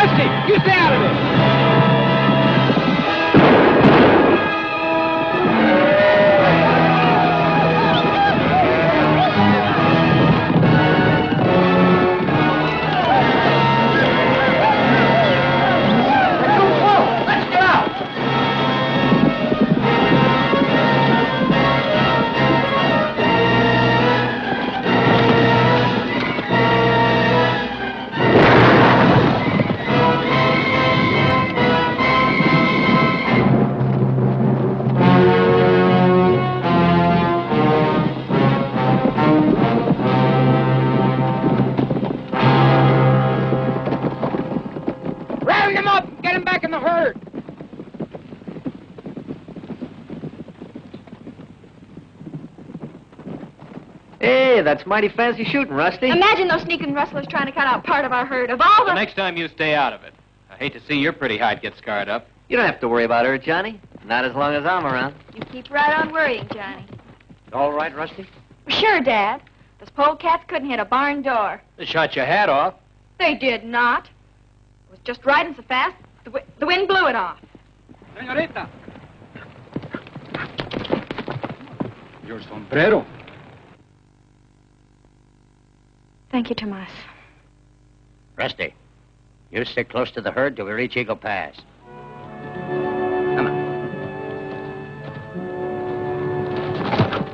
Rusty, you stay out of this. That's mighty fancy shooting, Rusty. Imagine those sneaking rustlers trying to cut out part of our herd. Of all the... Next time you stay out of it. I hate to see your pretty hide get scarred up. You don't have to worry about her, Johnny. Not as long as I'm around. You keep right on worrying, Johnny. All right, Rusty? Sure, Dad. Those polecats couldn't hit a barn door. They shot your hat off. They did not. It was just riding so fast, the wind blew it off. Señorita. Your sombrero. Thank you, Tomas. Rusty, you stick close to the herd till we reach Eagle Pass. Come on.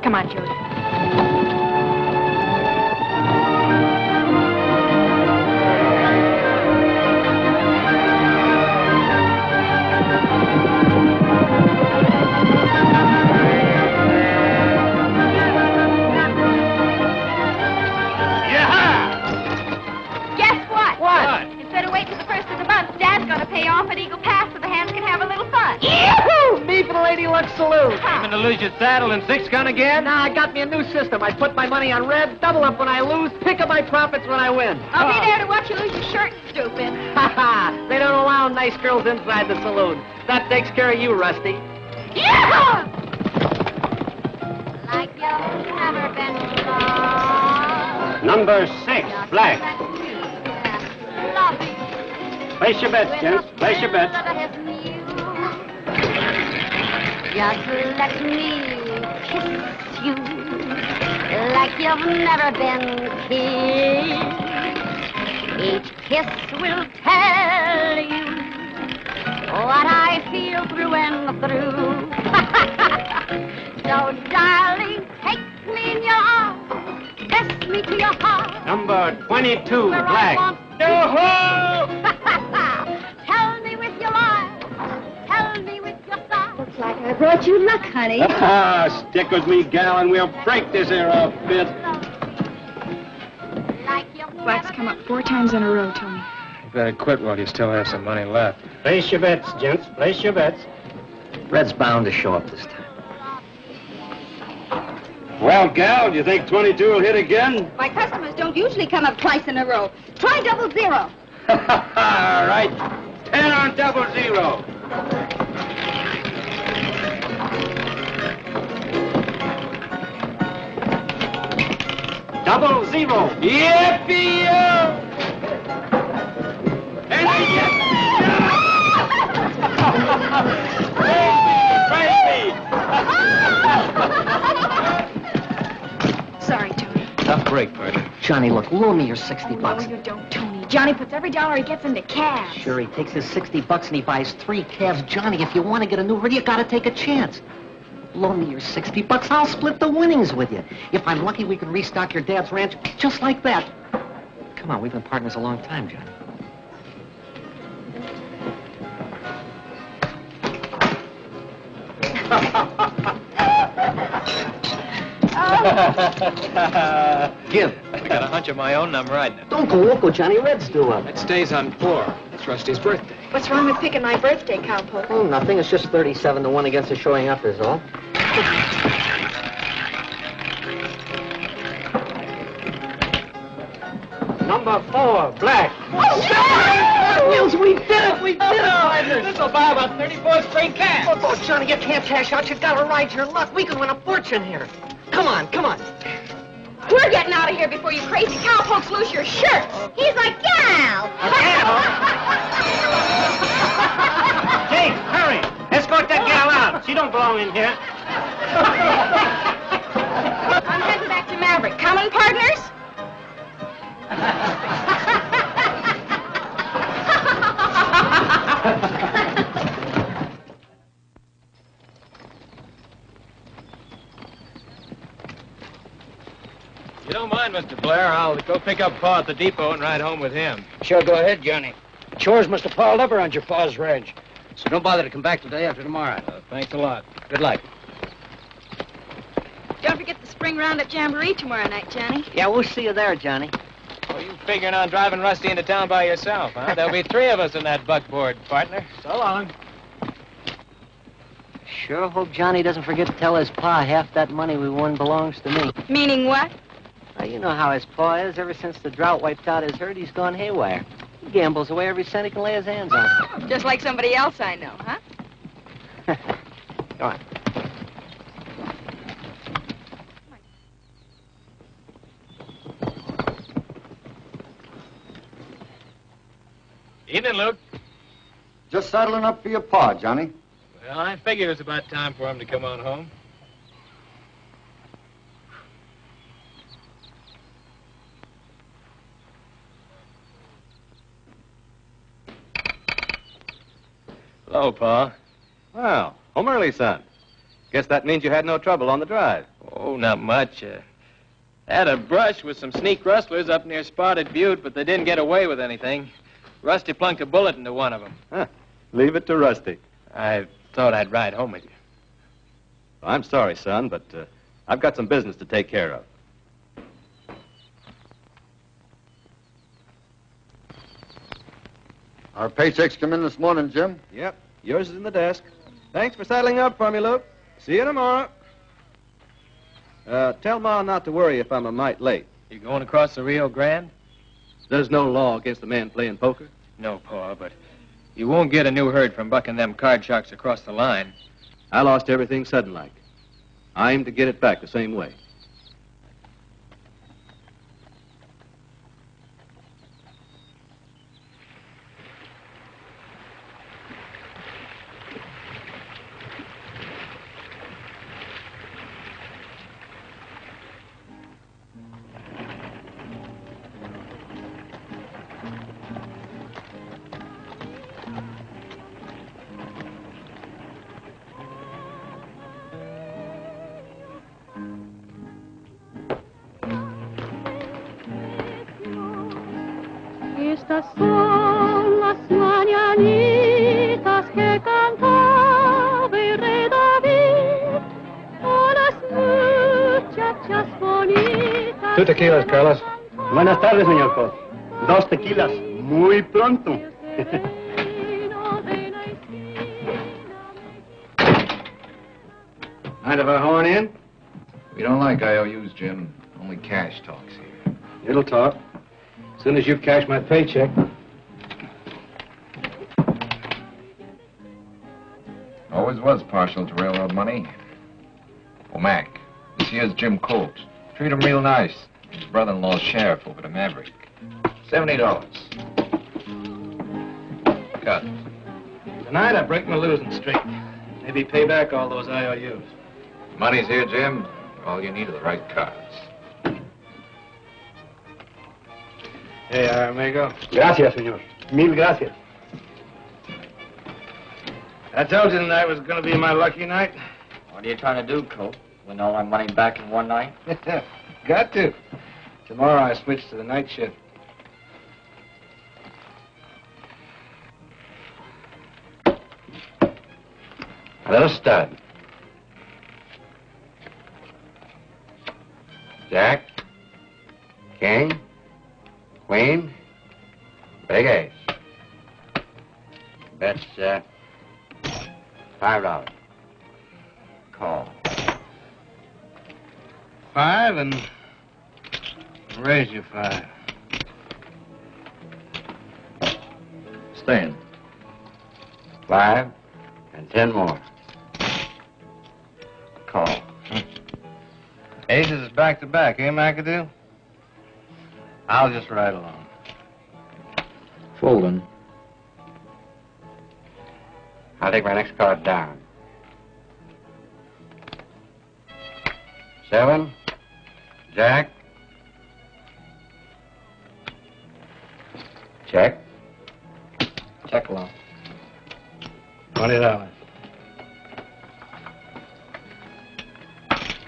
Come on, Judy. Pay off at Eagle Pass so the hands can have a little fun. Yahoo! Me for the Lady Luck Salute. Aiming to lose your saddle and six gun again? Nah, I got me a new system. I put my money on red, double up when I lose, pick up my profits when I win. I'll be there to watch you lose your shirt, stupid. Ha ha! They don't allow nice girls inside the saloon. That takes care of you, Rusty. Yeah! Like you've never been loved. Number 6, black. Place your bets, gents. Place your bets. Just let me kiss you like you've never been kissed. Each kiss will tell you what I feel through and through. So, darling, take me in your arms, kiss me to your heart. Number 22, black. Yo-ho! Tell me with your eyes, tell me with your sighs. Looks like I brought you luck, honey. Ah, stick with me, gal, and we'll break this here off bit. Black's come up 4 times in a row, Tony. You better quit while you still have some money left. Place your bets, gents. Place your bets. Red's bound to show up this time. Well, gal, do you think 22 will hit again? My customers don't usually come up twice in a row. Try 00. All right. 10 on 00. Double 0. Yippee-yo! And I get... Praise me! Sorry, Tony. Tough break, Bert. Johnny, look, loan me your $60. No, you don't, Tony. Johnny puts every dollar he gets into calves. Sure, he takes his $60 and he buys 3 calves. Johnny, if you want to get a new rig, you got to take a chance. Loan me your $60. I'll split the winnings with you. If I'm lucky, we can restock your dad's ranch just like that. Come on, we've been partners a long time, Johnny. Give. I got a hunch of my own I'm riding it. Don't go loco, Johnny. Red's due up. It stays on 4. It's Rusty's birthday. What's wrong with picking my birthday, cowpoke? Oh, nothing. It's just 37 to 1 against the showing up is all. Number 4, black. Wills, we did it! We did it! This'll buy about 34 straight calves. Oh, Johnny, you can't cash out. You gotta ride your luck. We can win a fortune here. Come on, come on. We're getting out of here before you crazy cowpokes lose your shirt. He's a gal. Jake, hurry! Escort that gal out. She don't belong in here. I'm heading back to Maverick. Coming, partners? You don't mind, Mr. Blair, I'll go pick up Pa at the depot and ride home with him. Sure, go ahead, Johnny. The chores must have piled up around your pa's ranch. So don't bother to come back till day after tomorrow. Thanks a lot. Good luck. Don't forget the spring roundup jamboree tomorrow night, Johnny. Yeah, we'll see you there, Johnny. Well, you figuring on driving Rusty into town by yourself, huh? There'll be 3 of us in that buckboard, partner. So long. Sure hope Johnny doesn't forget to tell his pa half that money we won belongs to me. Meaning what? Well, you know how his pa is. Ever since the drought wiped out his herd, he's gone haywire. He gambles away every cent he can lay his hands on. Just like somebody else I know, huh? Go on. Evening, Luke. Just saddling up for your pa, Johnny. Well, I figured it was about time for him to come on home. Hello, Pa. Well, home early, son. Guess that means you had no trouble on the drive. Oh, not much. Had a brush with some sneak rustlers up near Spotted Butte, but they didn't get away with anything. Rusty plunked a bullet into one of them. Huh. Leave it to Rusty. I thought I'd ride home with you. Well, I'm sorry, son, but I've got some business to take care of. Our paychecks come in this morning, Jim. Yep, yours is in the desk. Thanks for saddling up for me, Luke. See you tomorrow. Tell Ma not to worry if I'm a mite late. You going across the Rio Grande? There's no law against a man playing poker. No, Pa, but you won't get a new herd from bucking them card sharks across the line. I lost everything sudden-like. I aim to get it back the same way. Estas son las mañanitas que cantaba el rey David, oh, las muchachas bonitas. 2 tequilas, Carlos. Buenas tardes, señor Poe. 2 tequilas. Muy pronto. Mind if I horn in? We don't like IOUs, Jim. Only cash talks here. It'll talk. As soon as you've cashed my paycheck. Always was partial to railroad money. Well, Mac, this here's Jim Colt. Treat him real nice. His brother-in-law's sheriff over to Maverick. $70. Cut. Tonight I break my losing streak. Maybe pay back all those IOUs. Money's here, Jim. All you need are the right cards. Hey, amigo. Gracias, señor. Mil gracias. I told you tonight was going to be my lucky night. What are you trying to do, Colt? Win all our money back in one night? Got to. Tomorrow I switch to the night shift. A little stud. Jack. King. Queen. Big ace. Bet's, $5. Call. 5 and raise you 5. Staying. 5 and 10 more. Call. Aces is back to back, eh, McAdoo? I'll just ride along. Folding. I'll take my next card down. 7. Jack. Check. Check along. $20.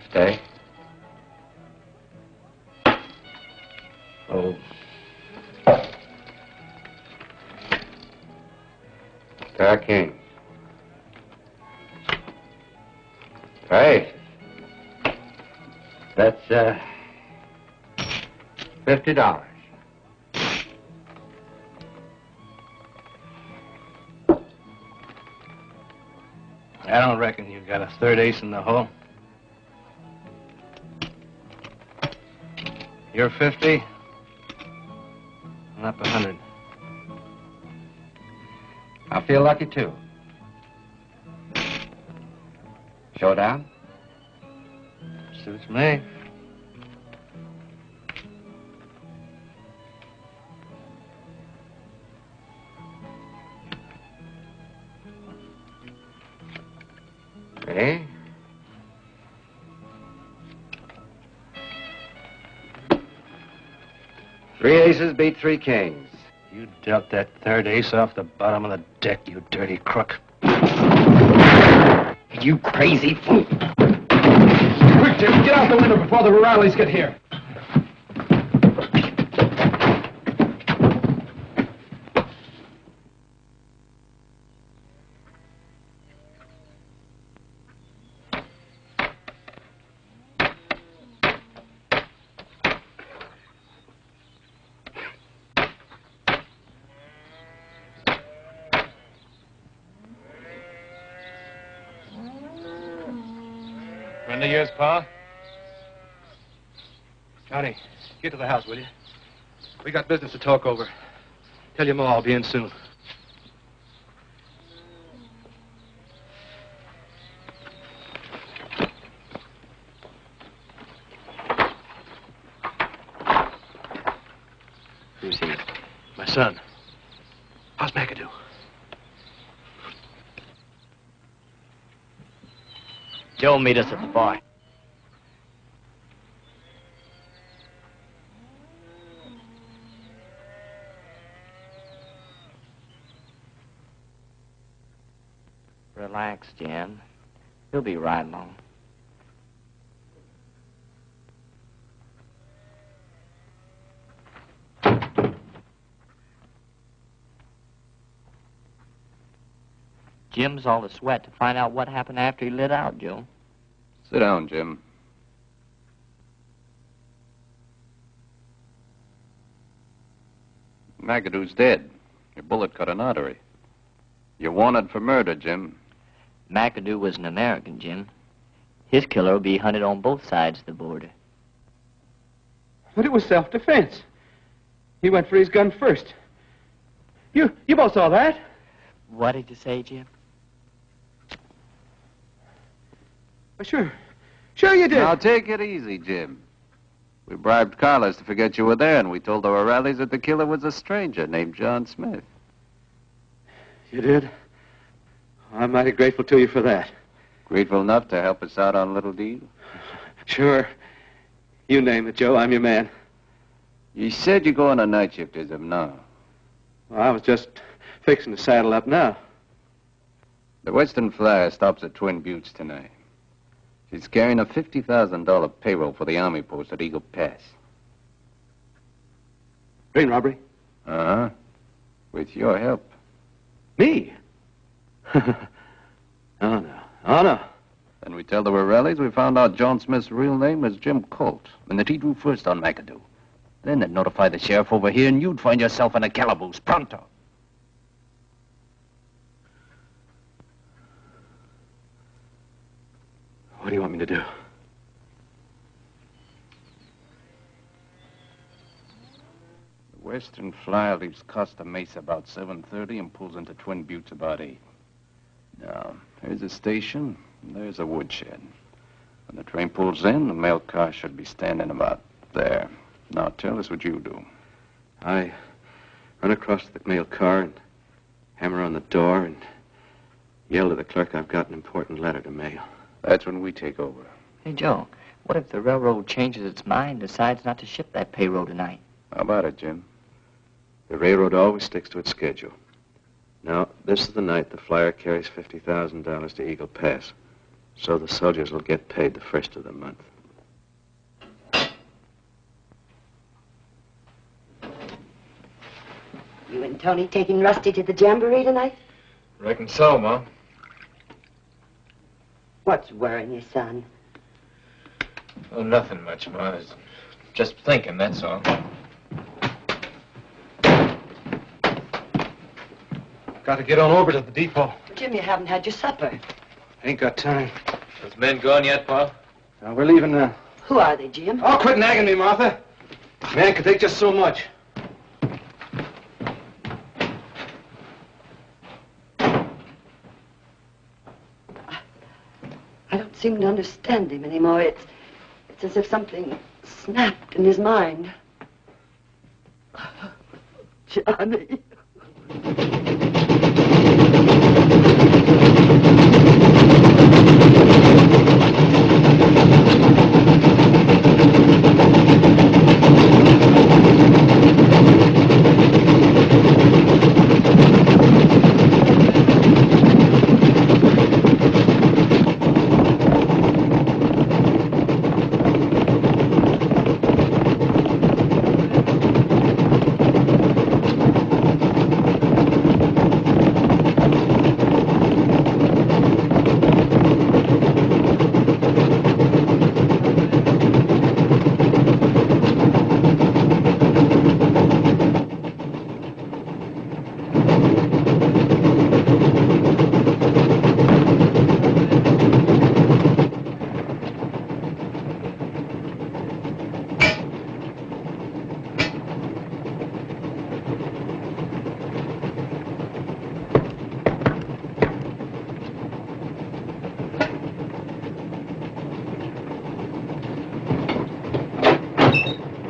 Stay. Fold. Pair of kings. Right. That's, $50. I don't reckon you got a third ace in the hole. You're 50. I'm up 100. I feel lucky, too. Showdown? Suits me. Ready? Three aces beat 3 kings. You dealt that third ace off the bottom of the deck, you dirty crook. You crazy fool. Quick, Jim, get out the window before the rurales get here. Friend of yours, Pa? Johnny, get to the house, will you? We got business to talk over. Tell your ma I'll be in soon. Who's he? My son. How's McAdoo? Joe, meet us at the bar. Relax, Jim. He'll be right along. Jim's all the sweat to find out what happened after he lit out, Joe. Sit down, Jim. McAdoo's dead. Your bullet cut an artery. You're wanted for murder, Jim. McAdoo was an American, Jim. His killer will be hunted on both sides of the border. But it was self-defense. He went for his gun first. You both saw that? What did you say, Jim? Sure you did. Now, take it easy, Jim. We bribed Carlos to forget you were there, and we told the O'Reillys that the killer was a stranger named John Smith. You did? I'm mighty grateful to you for that. Grateful enough to help us out on a little deal? Sure. You name it, Joe. I'm your man. You said you're going on night shift as of now. Well, I was just fixing to saddle up now. The Western Flyer stops at Twin Buttes tonight. She's carrying a $50,000 payroll for the Army post at Eagle Pass. Train robbery? Uh-huh. With your help. Me? Oh, no. Oh, no. Then we tell the O'Reillys we found out John Smith's real name was Jim Colt, and that he drew first on McAdoo. Then they'd notify the sheriff over here, and you'd find yourself in a calaboose pronto. What do you want me to do? The Western Flyer leaves Costa Mesa about 7:30 and pulls into Twin Buttes about 8. Now, there's a station, and there's a woodshed. When the train pulls in, the mail car should be standing about there. Now tell us what you do. I run across to the mail car and hammer on the door and yell to the clerk I've got an important letter to mail. That's when we take over. Hey, Joe, what if the railroad changes its mind and decides not to ship that payroll tonight? How about it, Jim? The railroad always sticks to its schedule. Now, this is the night the flyer carries $50,000 to Eagle Pass. So the soldiers will get paid the first of the month. You and Tony taking Rusty to the jamboree tonight? Reckon so, Ma. What's worrying you, son? Oh, nothing much, Ma. It's just thinking, that's all. Got to get on over to the depot. Jim, you haven't had your supper. Ain't got time. Those men gone yet, Pa? Now, we're leaving now. Who are they, Jim? Oh, quit nagging me, Martha. Man can take just so much. I don't seem to understand him anymore. It's as if something snapped in his mind. Johnny.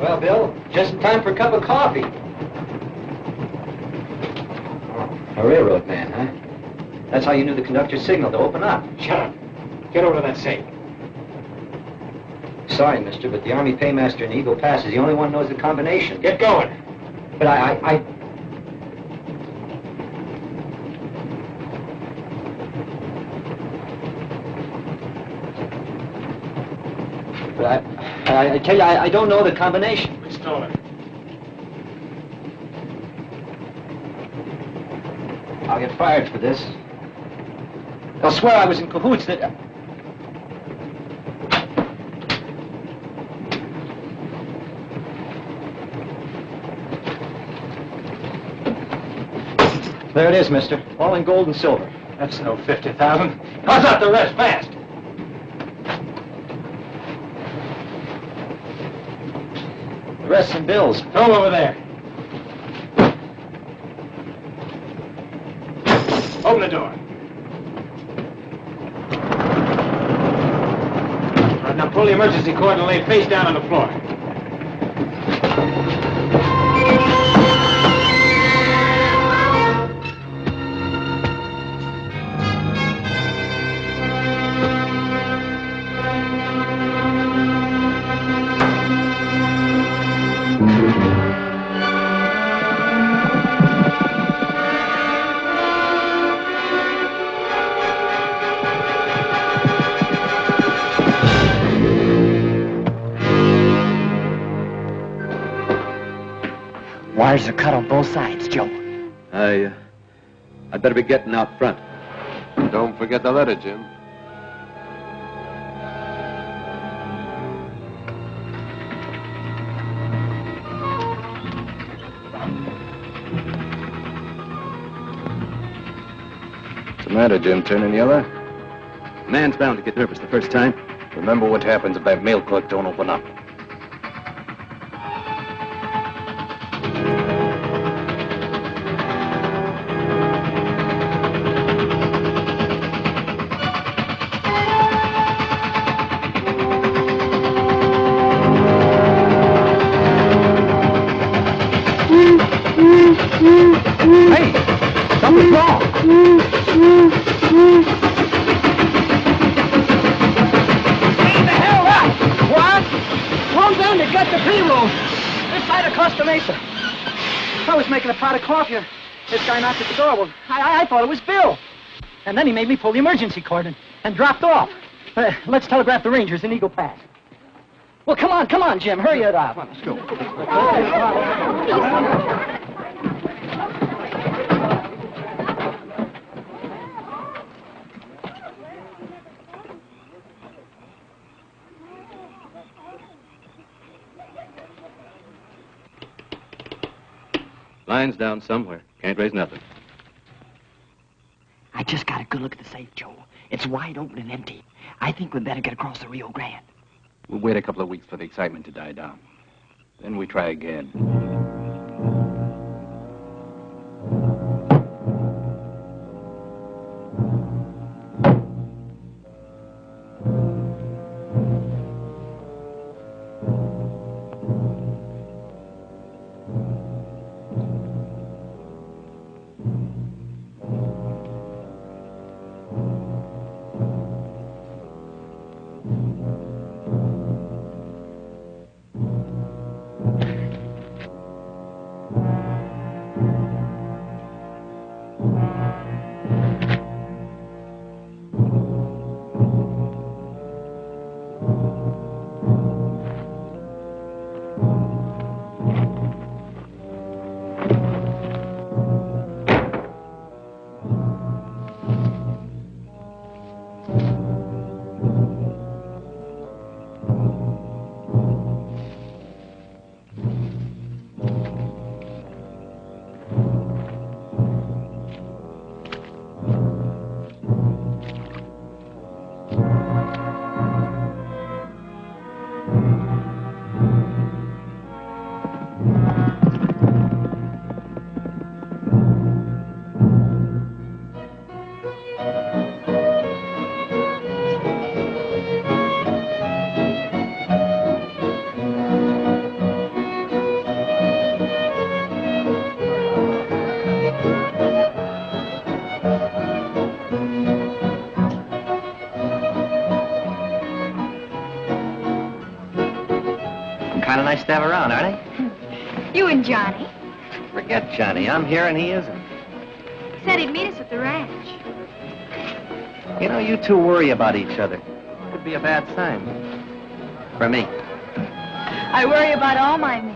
Well, Bill, just in time for a cup of coffee. A railroad man, huh? That's how you knew the conductor's signal to open up. Shut up. Get over to that safe. Sorry, mister, but the Army paymaster in Eagle Pass is the only one who knows the combination. Get going. But I... But I tell you, I don't know the combination. We stole it. I'll get fired for this. They'll swear I was in cahoots that... There it is, mister. All in gold and silver. That's no 50,000. Toss out the rest, fast. The rest in bills. Throw them over there. Open the door. All right, now pull the emergency cord and lay face down on the floor. Wires are cut on both sides, Joe. I'd better be getting out front. Don't forget the letter, Jim. What's the matter, Jim? Turning yellow? Man's bound to get nervous the first time. Remember what happens if that mail clerk don't open up. the hell up? What? Slow down, you got the payroll. This side of Costa Mesa. I was making a pot of coffee. This guy knocked at the door. Well, I thought it was Bill. And then he made me pull the emergency cord and dropped off. Let's telegraph the Rangers in Eagle Pass. Well, come on, Jim. Hurry it up. Let's go. Line's down somewhere. Can't raise nothing. I just got a good look at the safe, Joe. It's wide open and empty. I think we'd better get across the Rio Grande. We'll wait a couple of weeks for the excitement to die down. Then we try again. Kind of nice to have around, aren't they? You and Johnny. Forget Johnny. I'm here and he isn't. Said he'd meet us at the ranch. You know, you two worry about each other. Could be a bad sign. For me. I worry about all my men.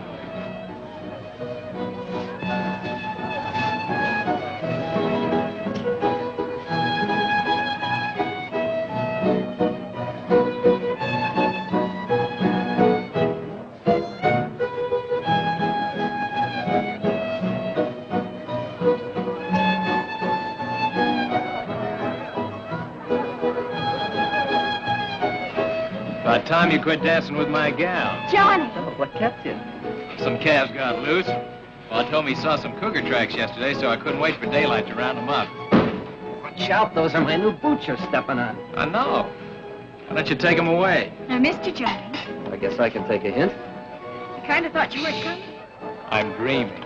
About time you quit dancing with my gal. Johnny! Oh, what kept you? Some calves got loose. Well, told me he saw some cougar tracks yesterday, so I couldn't wait for daylight to round them up. Watch out, those are my new boots you're stepping on. I know. Why don't you take them away? I missed you, Johnny. I guess I can take a hint. I kind of thought you weren't coming. I'm dreaming.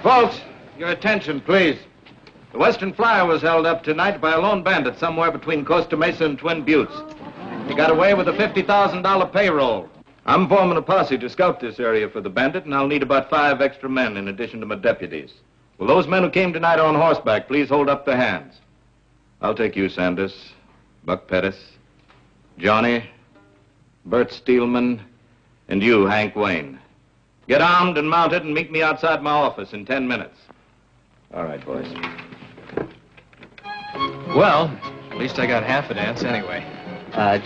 Folks, your attention, please. The Western Flyer was held up tonight by a lone bandit somewhere between Costa Mesa and Twin Buttes. He got away with a $50,000 payroll. I'm forming a posse to scout this area for the bandit, and I'll need about 5 extra men in addition to my deputies. Well, those men who came tonight on horseback, please hold up their hands. I'll take you, Sanders, Buck Pettis, Johnny, Bert Steelman, and you, Hank Wayne. Get armed and mounted and meet me outside my office in 10 minutes. All right, boys. Well, At least I got half a dance anyway.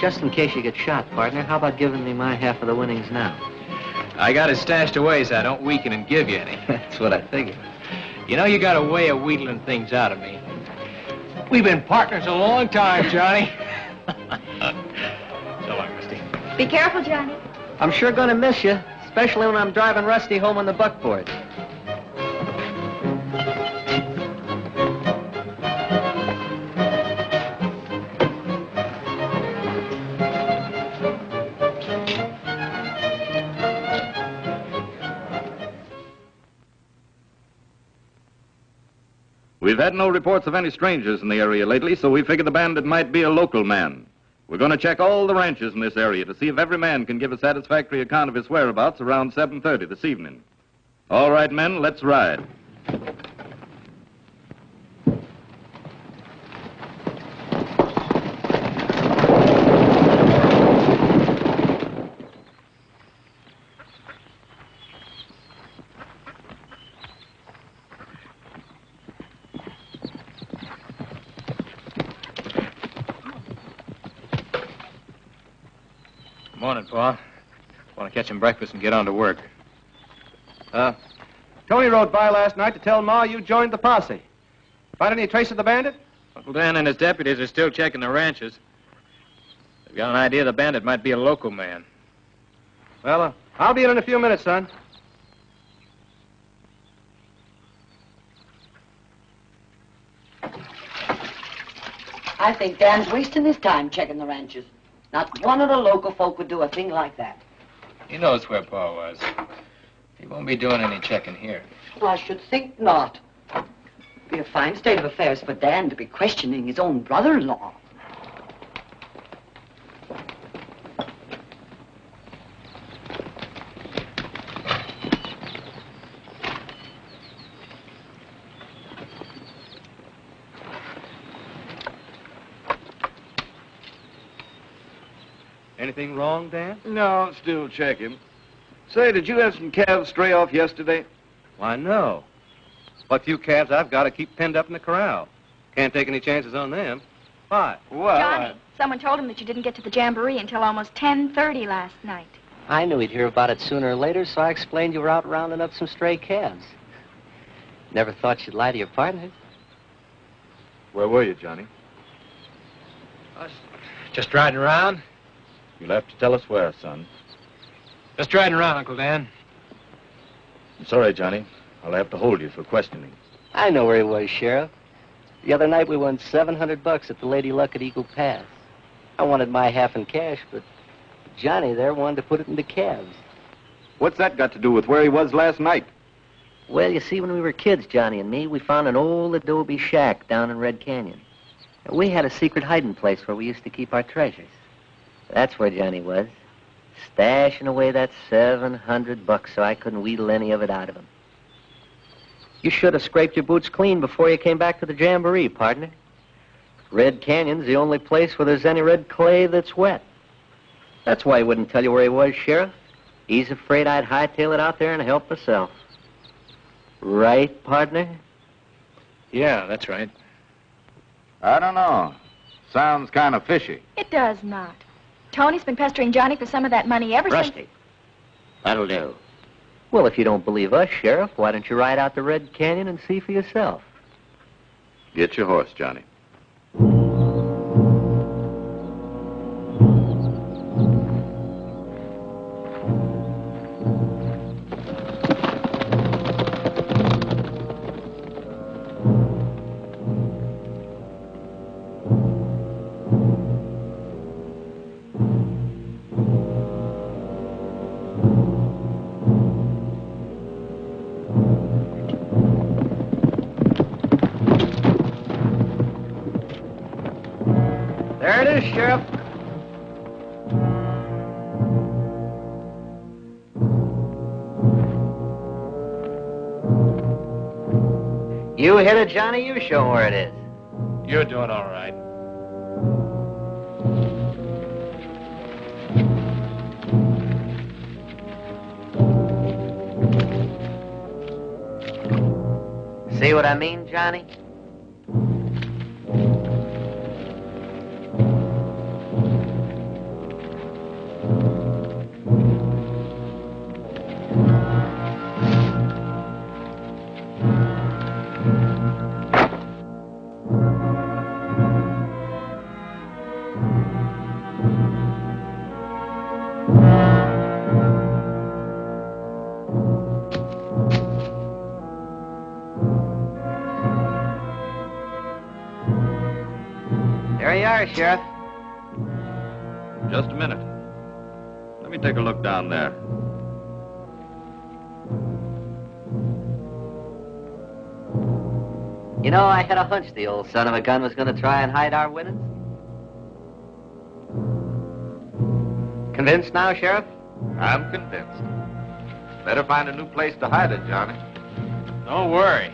Just in case you get shot, partner, how about giving me my half of the winnings now? I got it stashed away so I don't weaken and give you any. That's what I figured. You know, you got a way of wheedling things out of me. We've been partners a long time, Johnny. So long, Rusty. Be careful, Johnny. I'm sure gonna miss you, especially when I'm driving Rusty home on the buckboard. We've had no reports of any strangers in the area lately, so we figured the bandit might be a local man. We're going to check all the ranches in this area to see if every man can give a satisfactory account of his whereabouts around 7:30 this evening. All right, men, let's ride. Morning, Pa. Want to catch him breakfast and get on to work. Tony rode by last night to tell Ma you joined the posse. Find any trace of the bandit? Uncle Dan and his deputies are still checking the ranches. They've got an idea the bandit might be a local man. Well, I'll be in a few minutes, son. I think Dan's wasting his time checking the ranches. Not one of the local folk would do a thing like that. He knows where Pa was. He won't be doing any checking here. I should think not. It'd be a fine state of affairs for Dan to be questioning his own brother-in-law. Anything wrong, Dan? No, still checking. Say, did you have some calves stray off yesterday? Why, no. What few calves I've got to keep penned up in the corral. Can't take any chances on them. Why? Well, Johnny, someone told him that you didn't get to the jamboree until almost 10:30 last night. I knew he'd hear about it sooner or later, so I explained you were out rounding up some stray calves. Never thought you'd lie to your partners. Where were you, Johnny? Just riding around? You'll have to tell us where, son. Just riding around, Uncle Dan. I'm sorry, Johnny. I'll have to hold you for questioning. I know where he was, Sheriff. The other night we won $700 at the Lady Luck at Eagle Pass. I wanted my half in cash, but Johnny there wanted to put it into calves. What's that got to do with where he was last night? Well, you see, when we were kids, Johnny and me, we found an old adobe shack down in Red Canyon. We had a secret hiding place where we used to keep our treasures. That's where Johnny was, stashing away that $700 so I couldn't wheedle any of it out of him. You should have scraped your boots clean before you came back to the jamboree, partner. Red Canyon's the only place where there's any red clay that's wet. That's why he wouldn't tell you where he was, Sheriff. He's afraid I'd hightail it out there and help myself. Right, partner? Yeah, that's right. I don't know. Sounds kind of fishy. It does not. Tony's been pestering Johnny for some of that money ever since... Rusty, that'll do. Well, if you don't believe us, Sheriff, why don't you ride out the Red Canyon and see for yourself? Get your horse, Johnny. There it is, Sheriff. You hit it, Johnny. You show 'em where it is. You're doing all right. See what I mean, Johnny? car, Sheriff. Just a minute. Let me take a look down there. You know, I had a hunch the old son of a gun was going to try and hide our winnings. Convinced now, Sheriff? I'm convinced. Better find a new place to hide it, Johnny. Don't worry.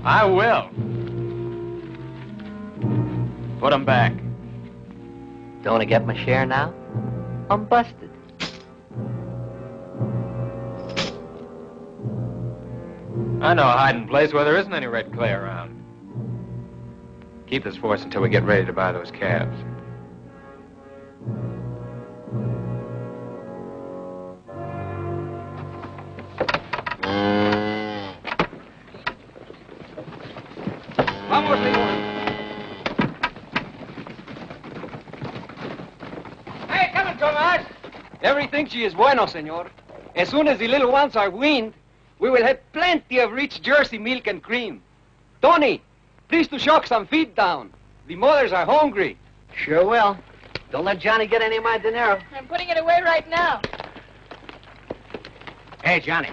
I will. Put 'em back. Don't want to get my share now? I'm busted. I know a hiding place where there isn't any red clay around. Keep this for us until we get ready to buy those calves. Vamos, señor. Hey, come on, Tomas. Everything she is bueno, senor. As soon as the little ones are weaned, we will have plenty of rich Jersey milk and cream. Tony, please to shock some feed down. The mothers are hungry. Sure will. Don't let Johnny get any of my dinero. I'm putting it away right now. Hey, Johnny.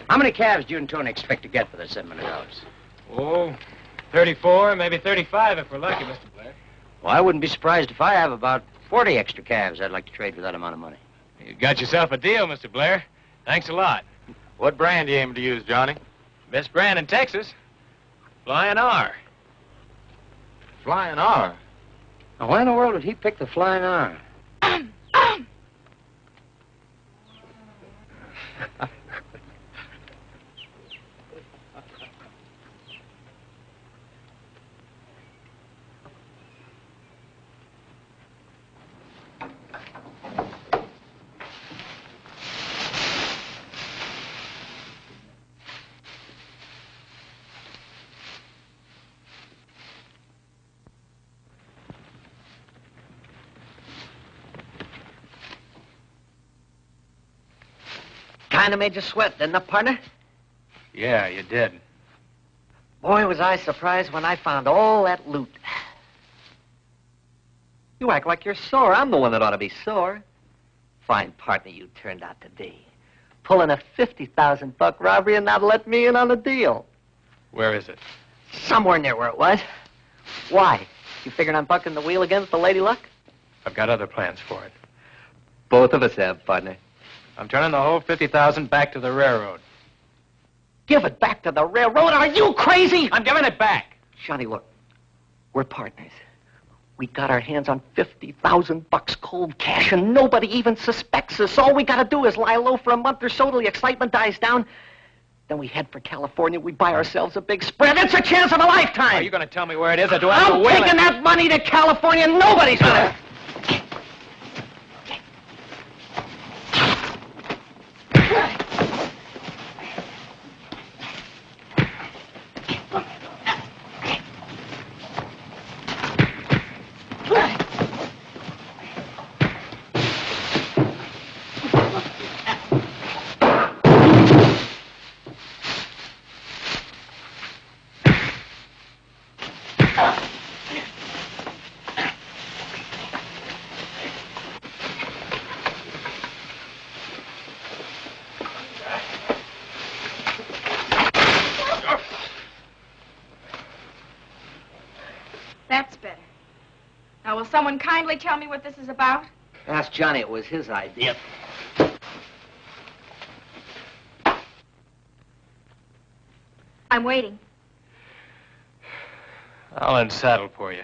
How many calves do you and Tony expect to get for the $700? Oh, 34, maybe 35 if we're lucky, Mr. Blair. Well, I wouldn't be surprised if I have about 40 extra calves I'd like to trade for that amount of money. You got yourself a deal, Mr. Blair. Thanks a lot. What brand do you aim to use, Johnny? Best brand in Texas. Flying R. Flying R. Now, why in the world would he pick the Flying R? Kind of made you sweat, didn't it, partner? Yeah, you did. Boy, was I surprised when I found all that loot. You act like you're sore. I'm the one that ought to be sore. Fine partner you turned out to be. Pulling a $50,000 robbery and not let me in on the deal. Where is it? Somewhere near where it was. Why? You figuring on bucking the wheel against the Lady Luck? I've got other plans for it. Both of us have, partner. I'm turning the whole 50,000 back to the railroad. Give it back to the railroad? Are you crazy? I'm giving it back. Johnny, look. We're partners. We got our hands on $50,000 cold cash, and nobody even suspects us. All we gotta do is lie low for a month or so till the excitement dies down. Then we head for California. We buy ourselves a big spread. It's a chance of a lifetime. Are you going to tell me where it is, or do I have to wheel it? I'm taking that money to California. Nobody's gonna... That's better. Now, will someone kindly tell me what this is about? Ask Johnny. It was his idea. I'm waiting. I'll unsaddle for you.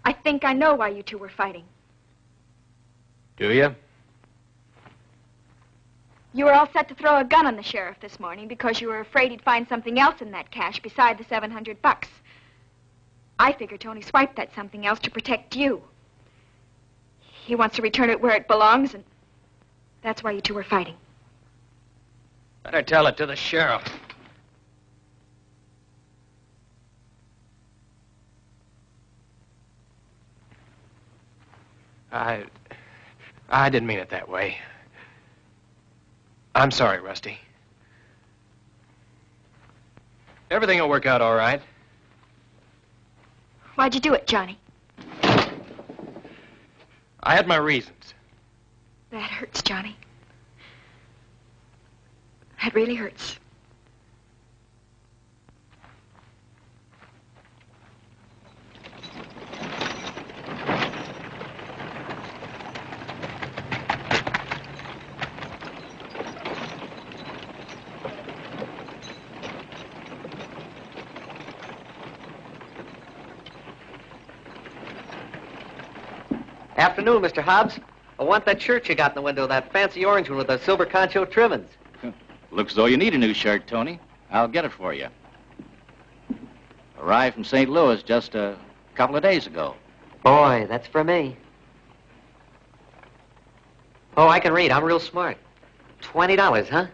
I think I know why you two were fighting. Do you? You were all set to throw a gun on the sheriff this morning because you were afraid he'd find something else in that cash beside the $700. I figure Tony swiped that something else to protect you. He wants to return it where it belongs, and that's why you two were fighting. Better tell it to the sheriff. I didn't mean it that way. I'm sorry, Rusty. Everything will work out all right. Why'd you do it, Johnny? I had my reasons. That hurts, Johnny. That really hurts. Afternoon, Mr. Hobbs. I want that shirt you got in the window, that fancy orange one with the silver concho trimmings. Looks as though you need a new shirt, Tony. I'll get it for you. Arrived from St. Louis just a couple of days ago. Boy, that's for me. Oh, I can read. I'm real smart. $20, huh?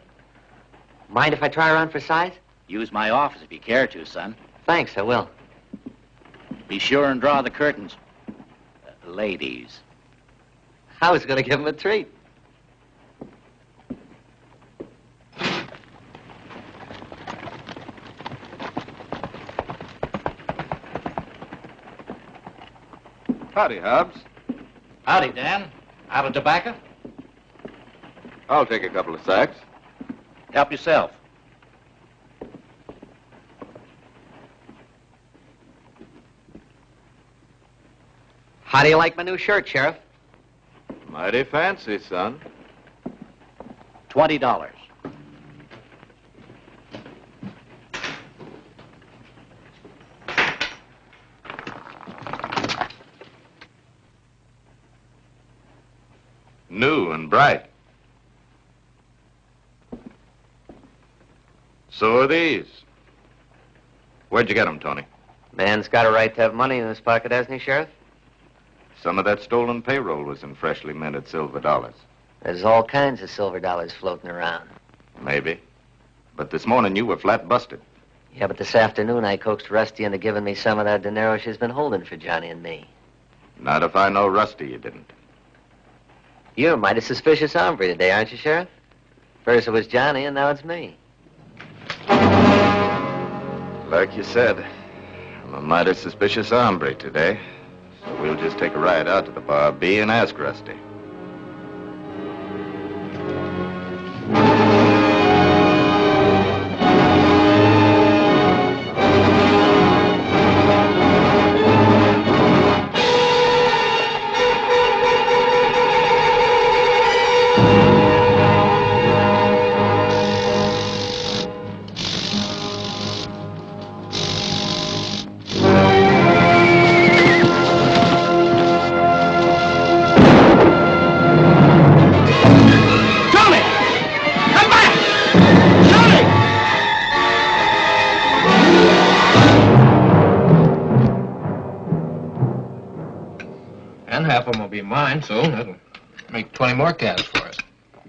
Mind if I try around for size? Use my office if you care to, son. Thanks, I will. Be sure and draw the curtains. Ladies. I was going to give him a treat. Howdy, Hobbs. Howdy, Dan. Out of tobacco? I'll take a couple of sacks. Help yourself. How do you like my new shirt, Sheriff? Mighty fancy, son. $20. New and bright. So are these. Where'd you get them, Tony? Man's got a right to have money in his pocket, hasn't he, Sheriff? Some of that stolen payroll was in freshly minted silver dollars. There's all kinds of silver dollars floating around. Maybe. But this morning you were flat busted. Yeah, but this afternoon I coaxed Rusty into giving me some of that dinero she's been holding for Johnny and me. Not if I know Rusty, you didn't. You're a mighty suspicious hombre today, aren't you, Sheriff? First it was Johnny, and now it's me. Like you said, I'm a mighty suspicious hombre today. So we'll just take a ride out to the Bar B and ask Rusty. Mine, so that'll make 20 more calves for us.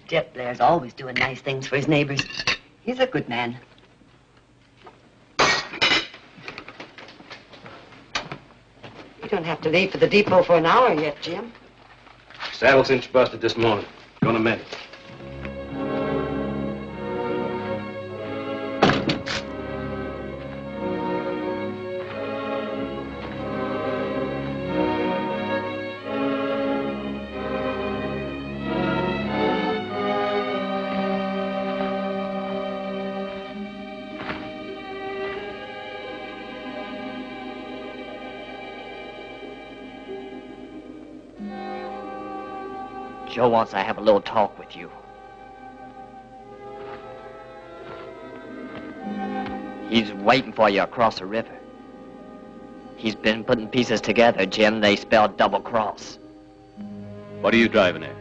Jet Blair's always doing nice things for his neighbors. He's a good man. You don't have to leave for the depot for an hour yet, Jim. Saddle cinch busted this morning. Gonna mend it. Joe wants to have a little talk with you. He's waiting for you across the river. He's been putting pieces together, Jim. They spell double cross. What are you driving at?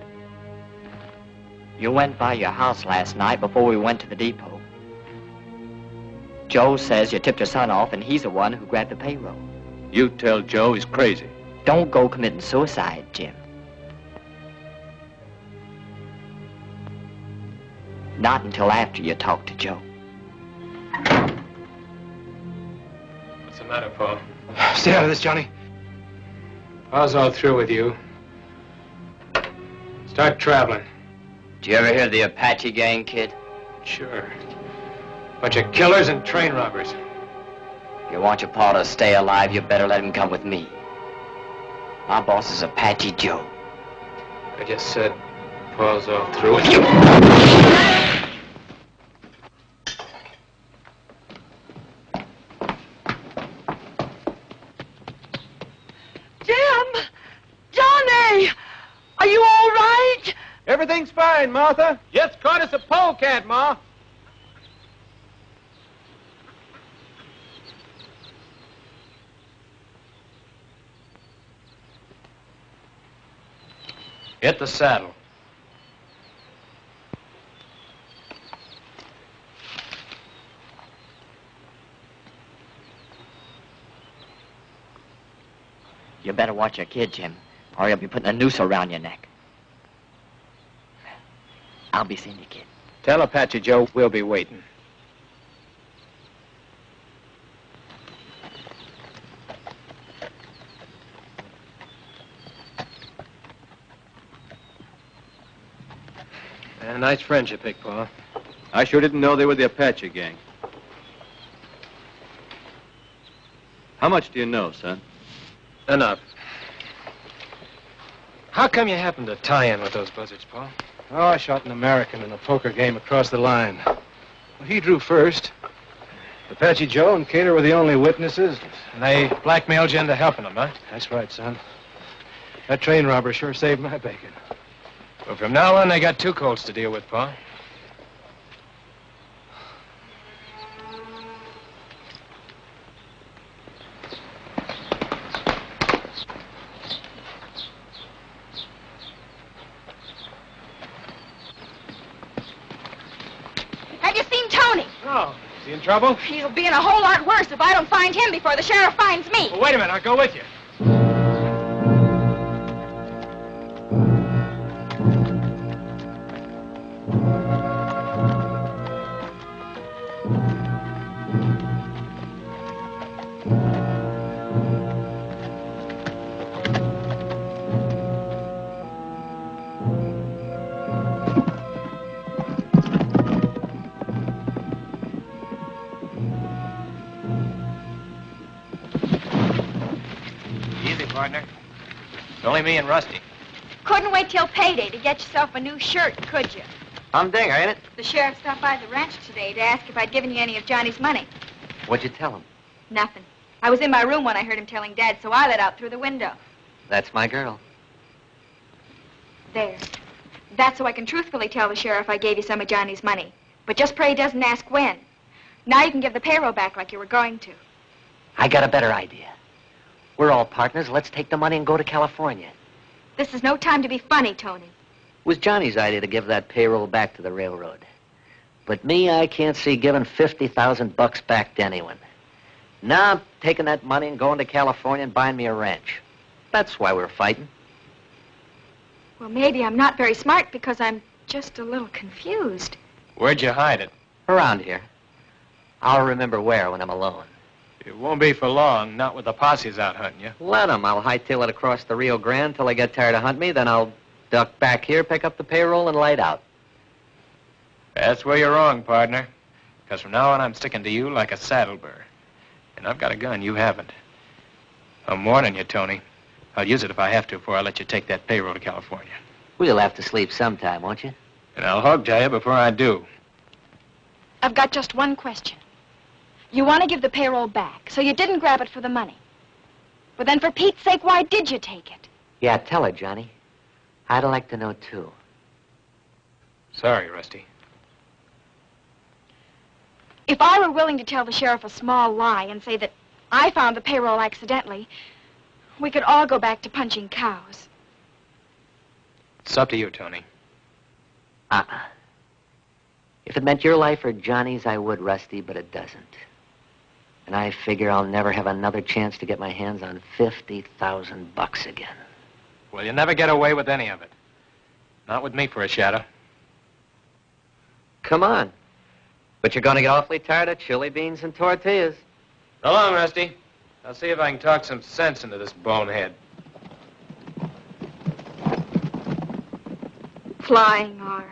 You went by your house last night before we went to the depot. Joe says you tipped your son off and he's the one who grabbed the payroll. You tell Joe he's crazy. Don't go committing suicide, Jim. Not until after you talk to Joe. What's the matter, Paul? Stay out of this, Johnny. Paul's all through with you. Start traveling. Did you ever hear of the Apache gang, kid? Sure. Bunch of killers and train robbers. If you want your pa to stay alive, you better let him come with me. My boss is Apache Joe. I just said Paul's all through with you. Jim! Johnny! Are you all right? Everything's fine, Martha. Just caught us a polecat, Ma. Hit the saddle. You better watch your kid, Jim, or he'll be putting a noose around your neck. I'll be seeing you, kid. Tell Apache Joe we'll be waiting. A nice friends you picked, Pa. I sure didn't know they were the Apache gang. How much do you know, son? Enough. How come you happened to tie in with those buzzards, Pa? Oh, I shot an American in a poker game across the line. Well, he drew first. Apache Joe and Cater were the only witnesses. And they blackmailed you into helping them, huh? That's right, son. That train robber sure saved my bacon. Well, from now on, they got two colts to deal with, Pa. Have you seen Tony? No. Is he in trouble? He'll be in a whole lot worse if I don't find him before the sheriff finds me. Well, wait a minute. I'll go with you. Partner. It's only me and Rusty. Couldn't wait till payday to get yourself a new shirt, could you? Humdinger, ain't it? The sheriff stopped by the ranch today to ask if I'd given you any of Johnny's money. What'd you tell him? Nothing. I was in my room when I heard him telling Dad, so I let out through the window. That's my girl. There. That's so I can truthfully tell the sheriff I gave you some of Johnny's money. But just pray he doesn't ask when. Now you can give the payroll back like you were going to. I got a better idea. We're all partners. Let's take the money and go to California. This is no time to be funny, Tony. It was Johnny's idea to give that payroll back to the railroad. But me, I can't see giving $50,000 back to anyone. Now I'm taking that money and going to California and buying me a ranch. That's why we're fighting. Well, maybe I'm not very smart because I'm just a little confused. Where'd you hide it? Around here. I'll remember where when I'm alone. It won't be for long, not with the posses out hunting you. Let them. I'll hightail it across the Rio Grande till they get tired of hunting me, then I'll duck back here, pick up the payroll, and light out. That's where you're wrong, partner. Because from now on, I'm sticking to you like a saddle burr. And I've got a gun you haven't. I'm warning you, Tony. I'll use it if I have to before I let you take that payroll to California. We'll have to sleep sometime, won't you? And I'll hog-tie you before I do. I've got just one question. You want to give the payroll back, so you didn't grab it for the money. But then for Pete's sake, why did you take it? Yeah, tell her, Johnny. I'd like to know, too. Sorry, Rusty. If I were willing to tell the sheriff a small lie and say that I found the payroll accidentally, we could all go back to punching cows. It's up to you, Tony. If it meant your life or Johnny's, I would, Rusty, but it doesn't. And I figure I'll never have another chance to get my hands on $50,000 again. Well, you'll never get away with any of it. Not with me for a shadow. Come on. But you're going to get awfully tired of chili beans and tortillas. So long, Rusty. I'll see if I can talk some sense into this bonehead. Flying R.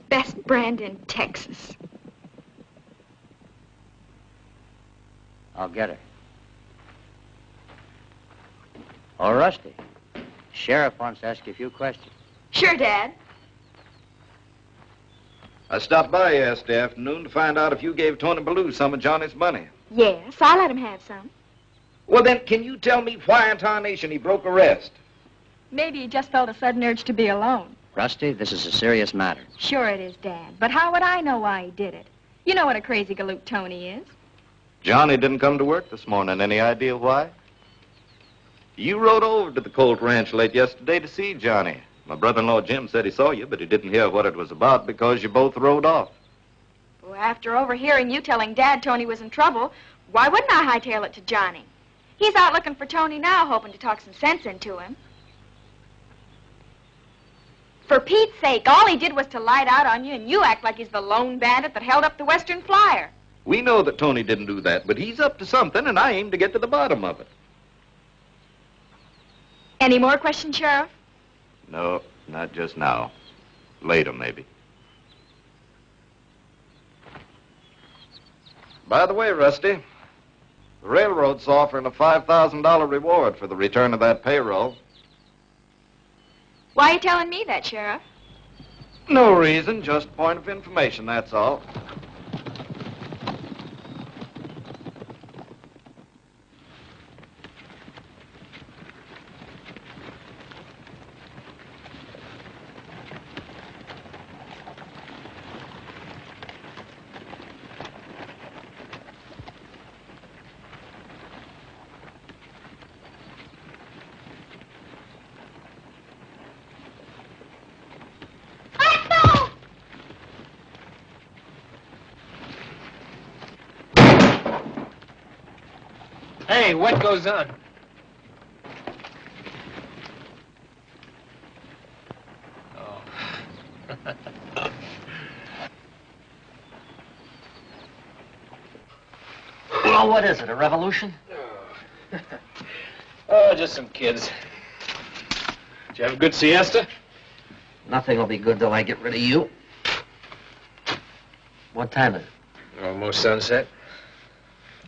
best brand in Texas. I'll get her. Oh, Rusty. Sheriff wants to ask you a few questions. Sure, Dad. I stopped by yesterday afternoon to find out if you gave Tony Ballou some of Johnny's money. Yes, I let him have some. Well, then, can you tell me why in tarnation he broke arrest? Maybe he just felt a sudden urge to be alone. Rusty, this is a serious matter. Sure it is, Dad. But how would I know why he did it? You know what a crazy galoot Tony is. Johnny didn't come to work this morning. Any idea why? You rode over to the Colt Ranch late yesterday to see Johnny. My brother-in-law Jim said he saw you, but he didn't hear what it was about because you both rode off. Well, after overhearing you telling Dad Tony was in trouble, why wouldn't I hightail it to Johnny? He's out looking for Tony now, hoping to talk some sense into him. For Pete's sake, all he did was to light out on you, and you act like he's the lone bandit that held up the Western Flyer. We know that Tony didn't do that, but he's up to something, and I aim to get to the bottom of it. Any more questions, Sheriff? No, not just now. Later, maybe. By the way, Rusty, the railroad's offering a $5,000 reward for the return of that payroll. Why are you telling me that, Sheriff? No reason, just point of information, that's all. Hey, what goes on? Oh. Well, what is it, a revolution? Oh, just some kids. Did you have a good siesta? Nothing will be good till I get rid of you. What time is it? Almost sunset.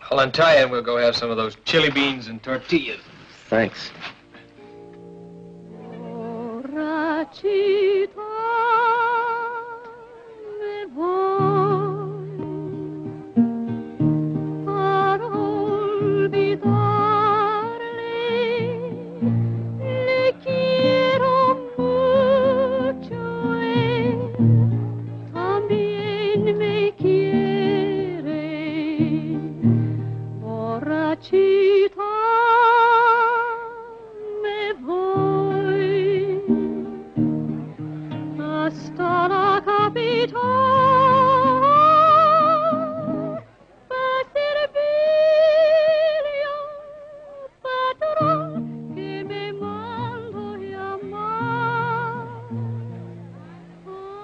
I'll untie you and we'll go have some of those chili beans and tortillas. Thanks.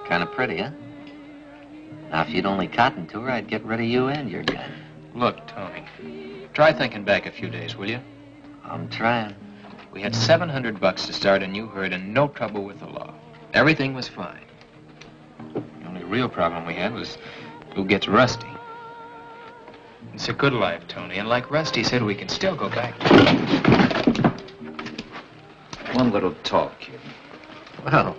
Kind of pretty, huh? Now, if you'd only cottoned to her, I'd get rid of you and your gun. Look, Tony, try thinking back a few days, will you? I'm trying. We had $700 to start a new herd and no trouble with the law. Everything was fine. The only real problem we had was who gets Rusty. It's a good life, Tony, and like Rusty said, we can still go back. One little talk, kid. Well,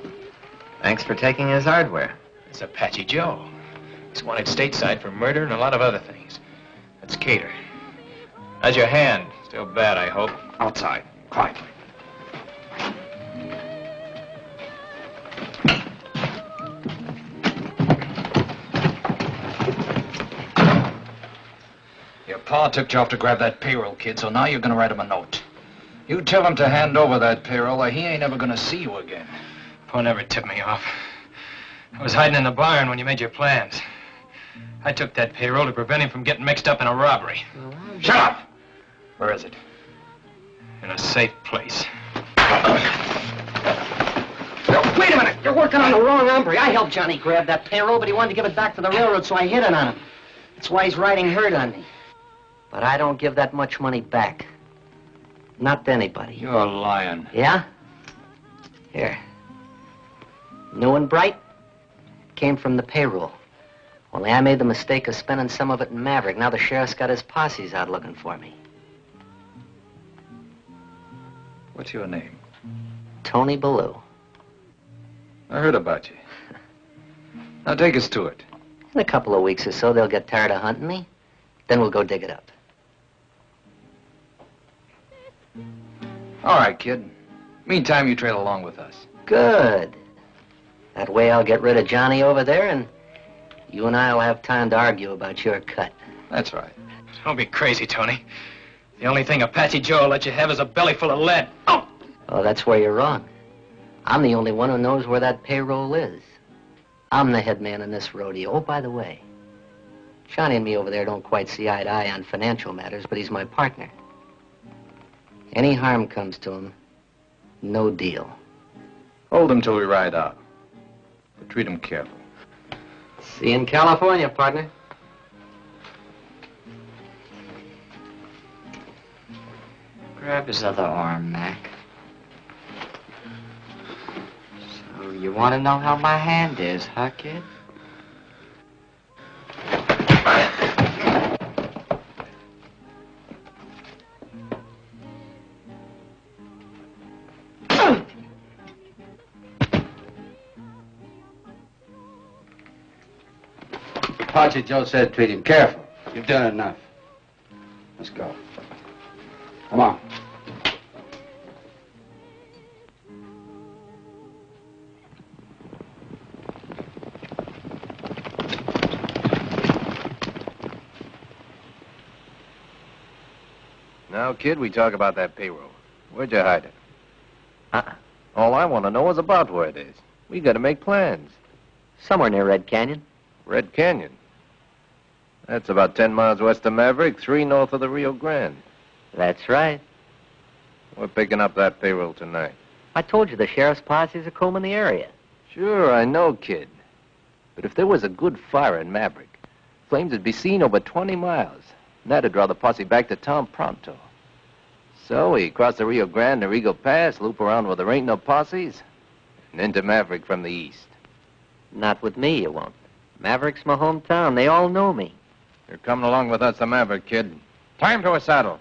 thanks for taking his hardware. It's Apache Joe. He's wanted stateside for murder and a lot of other things. That's Cater. How's your hand? Still bad, I hope. Outside, quietly. Your pa took you off to grab that payroll, kid, so now you're gonna write him a note. You tell him to hand over that payroll or he ain't ever gonna see you again. Pa never tipped me off. I was hiding in the barn when you made your plans. I took that payroll to prevent him from getting mixed up in a robbery. Shut up! Where is it? In a safe place. Wait a minute! You're working on the wrong hombre. I helped Johnny grab that payroll, but he wanted to give it back to the railroad, so I hid it on him. That's why he's riding herd on me. But I don't give that much money back. Not to anybody. You're lying. Yeah? Here. New and bright? came from the payroll. Only I made the mistake of spending some of it in Maverick. Now the sheriff's got his posses out looking for me. What's your name? Tony Ballou. I heard about you. Now take us to it. In a couple of weeks or so, they'll get tired of hunting me. Then we'll go dig it up. All right, kid. Meantime, you trail along with us. Good. That way I'll get rid of Johnny over there, and you and I will have time to argue about your cut. That's right. Don't be crazy, Tony. The only thing Apache Joe will let you have is a belly full of lead. Oh! Oh, that's where you're wrong. I'm the only one who knows where that payroll is. I'm the head man in this rodeo. Oh, by the way, Johnny and me over there don't quite see eye to eye on financial matters, but he's my partner. Any harm comes to him, no deal. Hold him till we ride out. But treat him careful. See you in California, partner. Grab his other arm, Mac. So you want to know how my hand is, huh, kid? Apache Joe said treat him careful. You've done enough. Let's go. Come on. Now, kid, we talk about that payroll. Where'd you hide it? All I want to know is about where it is. We got to make plans. Somewhere near Red Canyon. Red Canyon? That's about 10 miles west of Maverick, 3 north of the Rio Grande. That's right. We're picking up that payroll tonight. I told you the sheriff's posses are combing the area. Sure, I know, kid. But if there was a good fire in Maverick, flames would be seen over 20 miles. And that'd draw the posse back to town pronto. So we cross the Rio Grande to Eagle Pass, loop around where there ain't no posses, and into Maverick from the east. Not with me, you won't. Maverick's my hometown. They all know me. You're coming along with us to Maverick, kid. Climb to a saddle.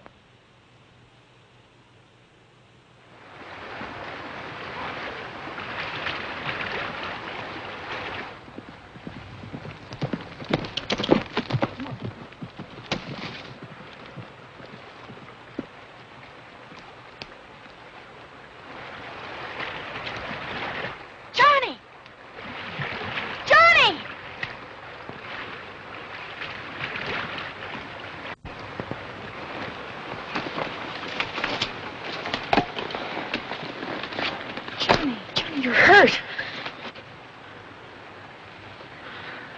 You're hurt.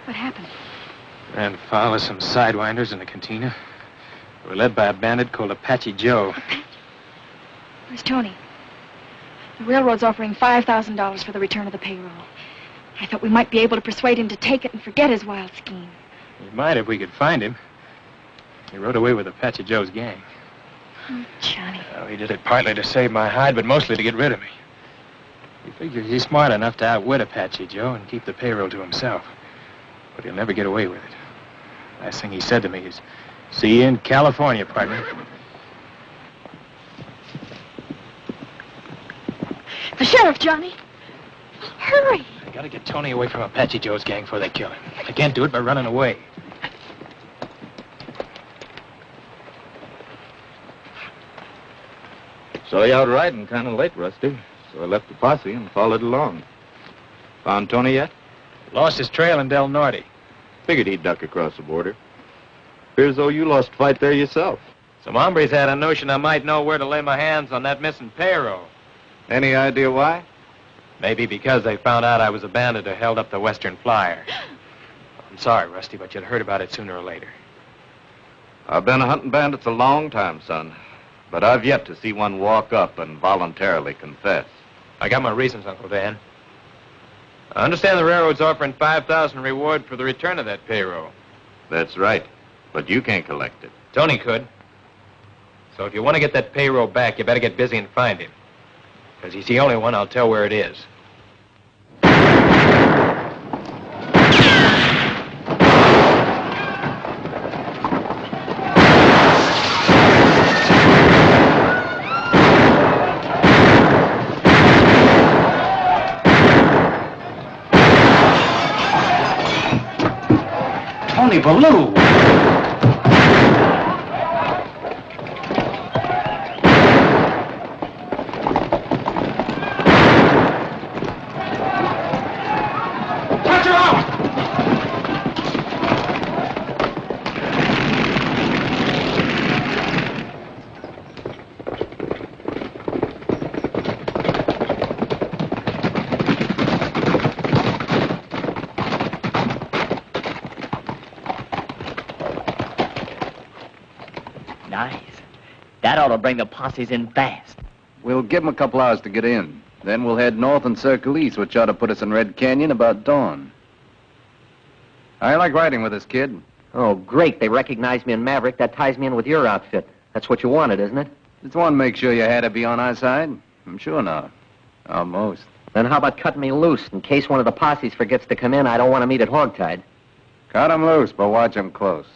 What happened? Ran foul of some sidewinders in the cantina. We were led by a bandit called Apache Joe. Where's Tony? The railroad's offering $5,000 for the return of the payroll. I thought we might be able to persuade him to take it and forget his wild scheme. We might if we could find him. He rode away with Apache Joe's gang. Oh, Johnny. Well, he did it partly to save my hide, but mostly to get rid of me. He figures he's smart enough to outwit Apache Joe and keep the payroll to himself. But he'll never get away with it. Last thing he said to me is, see you in California, partner. The sheriff, Johnny. Hurry. I gotta get Tony away from Apache Joe's gang before they kill him. I can't do it by running away. Saw you out riding kind of late, Rusty. So I left the posse and followed along. Found Tony yet? Lost his trail in Del Norte. Figured he'd duck across the border. Appears as though you lost a fight there yourself. Some hombres had a notion I might know where to lay my hands on that missing payroll. Any idea why? Maybe because they found out I was a bandit who held up the Western Flyer. I'm sorry, Rusty, but you'd heard about it sooner or later. I've been a hunting bandits a long time, son. But I've yet to see one walk up and voluntarily confess. I got my reasons, Uncle Dan. I understand the railroad's offering $5,000 reward for the return of that payroll. That's right. But you can't collect it. Tony could. So if you want to get that payroll back, you better get busy and find him. Because he's the only one I'll tell where it is. Tony Ballou. Touch her out! Nice. That ought to bring the posses in fast. We'll give them a couple hours to get in. Then we'll head north and circle east, which ought to put us in Red Canyon about dawn. I like riding with this kid. Oh, great. They recognize me in Maverick. That ties me in with your outfit. That's what you wanted, isn't it? Just want to make sure you had to be on our side. I'm sure not. Almost. Then how about cutting me loose? In case one of the posses forgets to come in, I don't want to meet at hogtied. Cut him loose, but watch him close.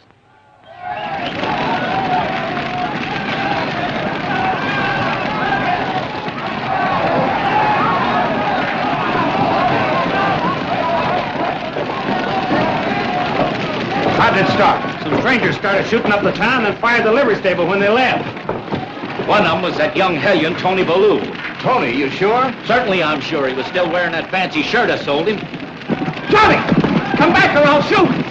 How did it start? Some strangers started shooting up the town and fired the livery stable when they left. One of them was that young hellion, Tony Ballou. Tony, you sure? Certainly I'm sure. He was still wearing that fancy shirt I sold him. Johnny! Come back or I'll shoot!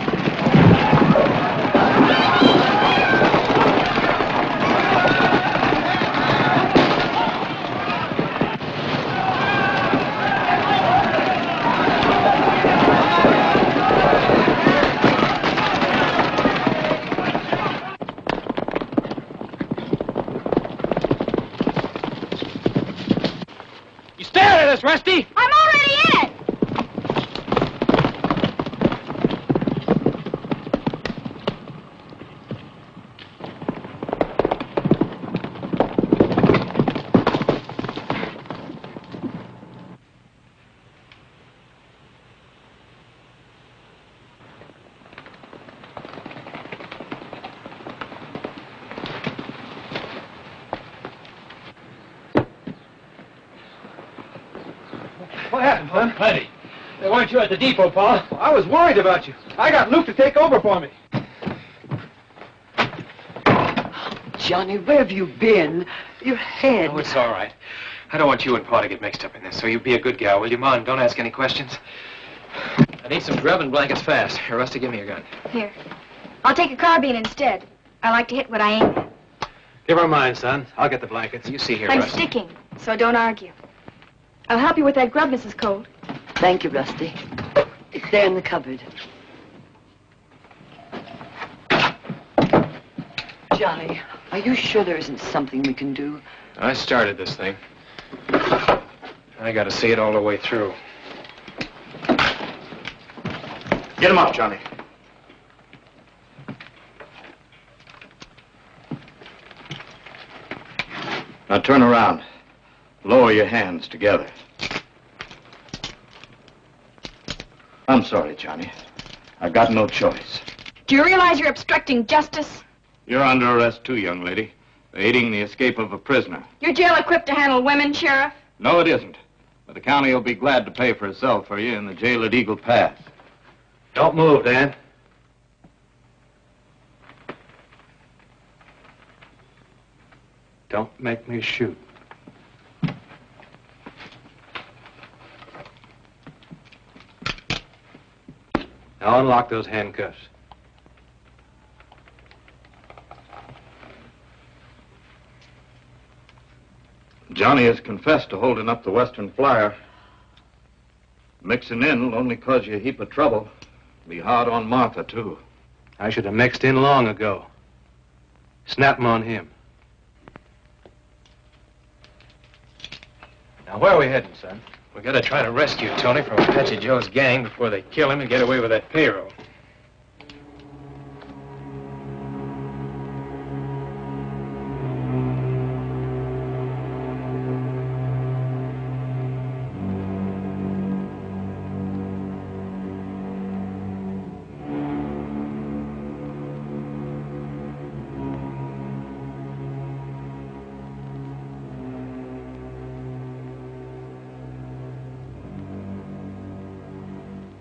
Rusty? I'm already in it! What happened, Clem? Plenty. They weren't you at the depot, Pa? I was worried about you. I got Luke to take over for me. Johnny, where have you been? Your head. Oh, it's all right. I don't want you and Pa to get mixed up in this, so you be a good gal, will you, Ma? And don't ask any questions. I need some grub and blankets fast. Here, Rusty, give me your gun. Here. I'll take a carbine instead. I like to hit what I aim at. Give her mine, son. I'll get the blankets. You see here, I'm Rusty. sticking, so don't argue. I'll help you with that grub, Mrs. Colt. Thank you, Rusty. It's there in the cupboard. Johnny, are you sure there isn't something we can do? I started this thing. I gotta see it all the way through. Get him up, Johnny. Now turn around. Lower your hands together. I'm sorry, Johnny. I've got no choice. Do you realize you're obstructing justice? You're under arrest too, young lady. For aiding the escape of a prisoner. Your jail equipped to handle women, Sheriff? No, it isn't. But the county will be glad to pay for a cell for you in the jail at Eagle Pass. Don't move, Dan. Don't make me shoot. Now unlock those handcuffs. Johnny has confessed to holding up the Western Flyer. Mixing in will only cause you a heap of trouble. Be hard on Martha, too. I should have mixed in long ago. Snap 'em on him. Now, where are we heading, son? We gotta try to rescue Tony from Apache Joe's gang before they kill him and get away with that payroll.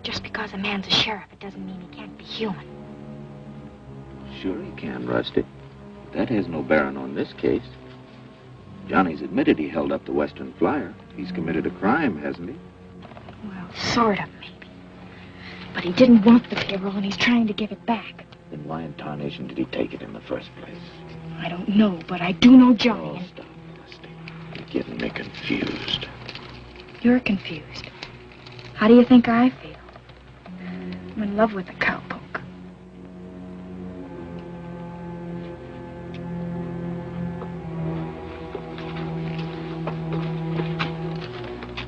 Just because a man's a sheriff, it doesn't mean he can't be human. Sure he can, Rusty. That has no bearing on this case. Johnny's admitted he held up the Western Flyer. He's committed a crime, hasn't he? Well, sort of, maybe. But he didn't want the payroll, and he's trying to give it back. Then why in tarnation did he take it in the first place? I don't know, but I do know Johnny. Oh, stop, Rusty. You're getting me confused. You're confused. How do you think I feel? I'm in love with the cowpoke.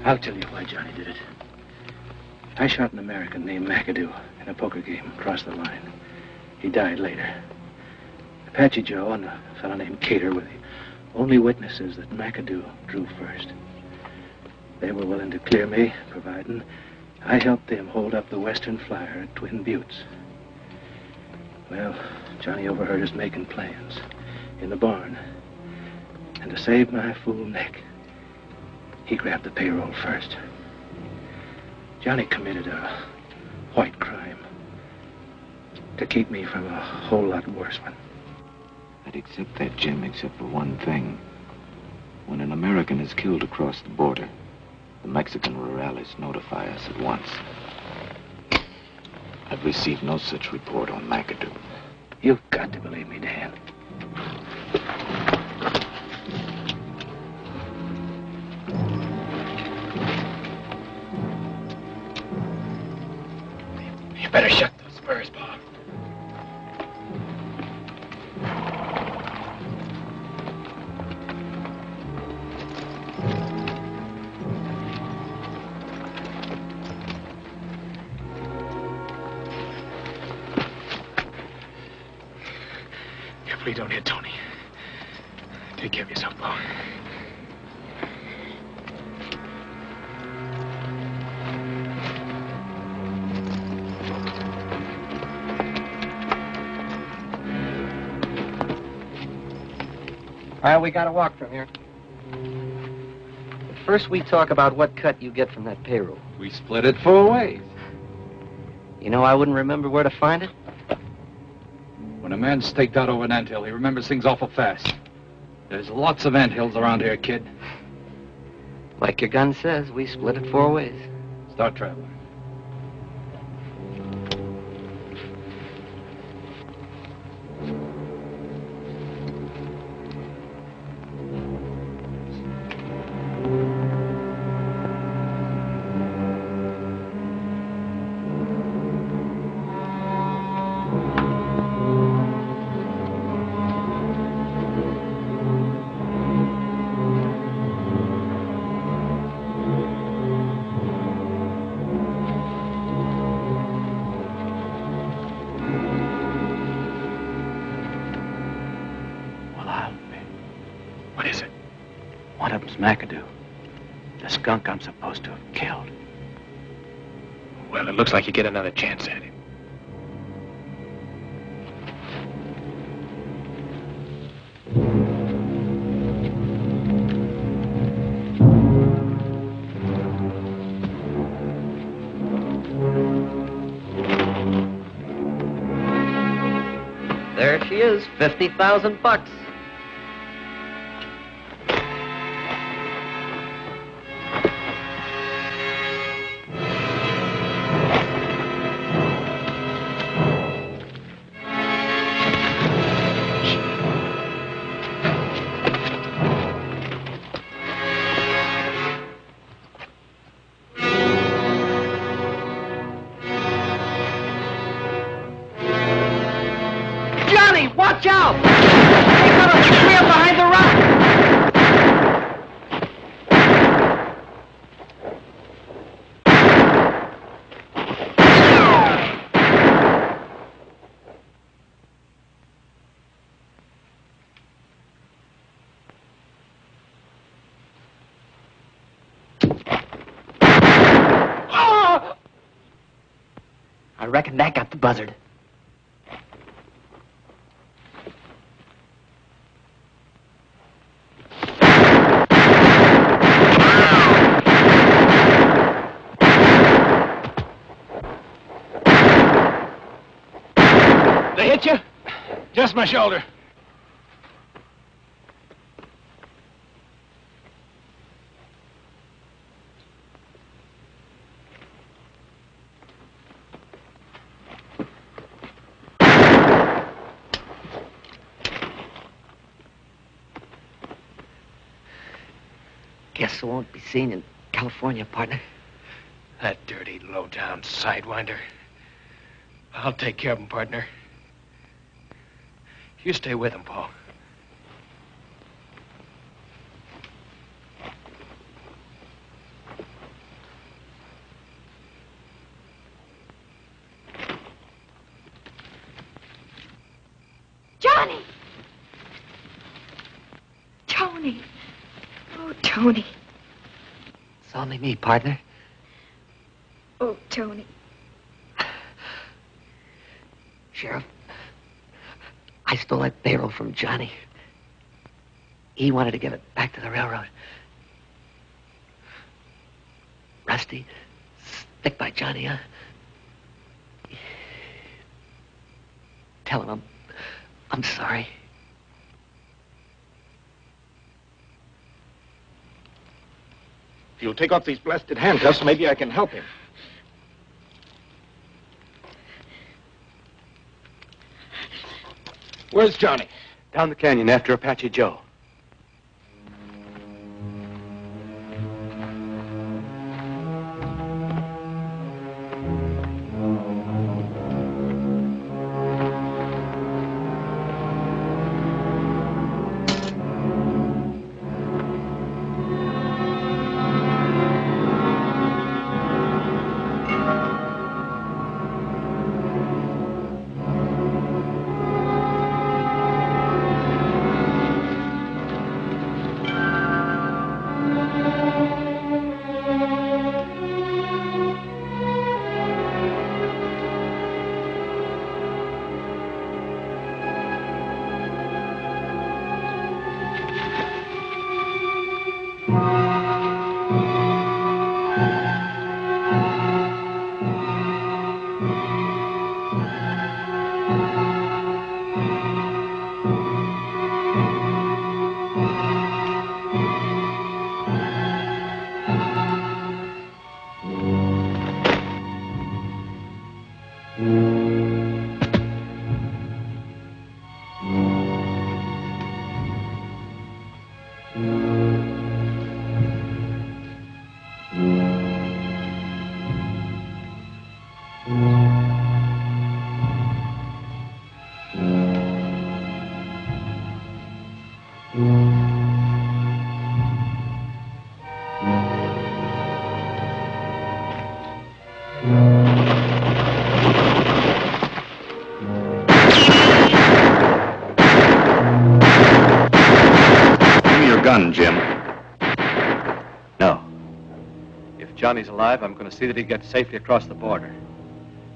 I'll tell you why Johnny did it. I shot an American named McAdoo in a poker game across the line. He died later. Apache Joe and a fellow named Cater were the only witnesses that McAdoo drew first. They were willing to clear me, providing I helped them hold up the Western Flyer at Twin Buttes. Well, Johnny overheard us making plans in the barn. And to save my fool neck, he grabbed the payroll first. Johnny committed a white crime to keep me from a whole lot worse one. I'd accept that, Jim, except for one thing. When an American is killed across the border, the Mexican rurales notify us at once. I've received no such report on McAdoo. You've got to believe me, Dan. You better shut those spurs, Bob. Carefully, don't hit Tony. Take care of yourself, Bob. All right, we gotta walk from here. But first we talk about what cut you get from that payroll. We split it 4 ways. You know, I wouldn't remember where to find it. When a man's staked out over an anthill, he remembers things awful fast. There's lots of anthills around here, kid. Like your gun says, we split it 4 ways. Start traveling. McAdoo, the skunk I'm supposed to have killed. Well, it looks like you get another chance at him. There she is, 50,000 bucks. Watch out! Take cover! Way up behind the rock! I reckon that got the buzzard. They hit you? Just my shoulder. Guess I won't be seen in California, partner. That dirty, low-down sidewinder. I'll take care of him, partner. You stay with him, Paul. Johnny! Tony. Oh, Tony. It's only me, partner. Oh, Tony. Sheriff, I stole that payroll from Johnny. He wanted to give it back to the railroad. Rusty, stick by Johnny, huh? Tell him I'm sorry. If you'll take off these blasted handcuffs, maybe I can help him. Where's Johnny? Down the canyon after Apache Joe. Jim. No. If Johnny's alive, I'm going to see that he gets safely across the border.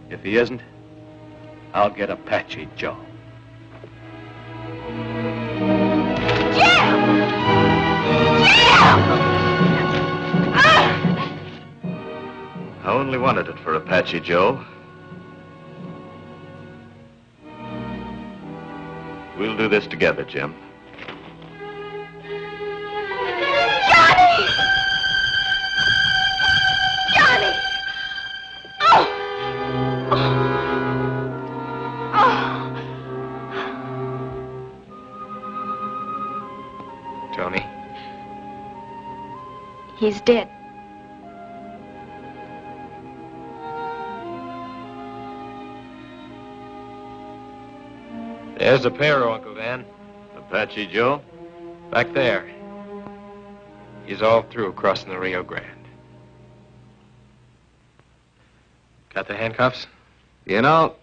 If he isn't, I'll get Apache Joe. I only wanted it for Apache Joe. We'll do this together, Jim. Tony. He's dead. There's the payroll, Uncle Dan. Apache Joe? Back there. He's all through crossing the Rio Grande. Got the handcuffs? You know,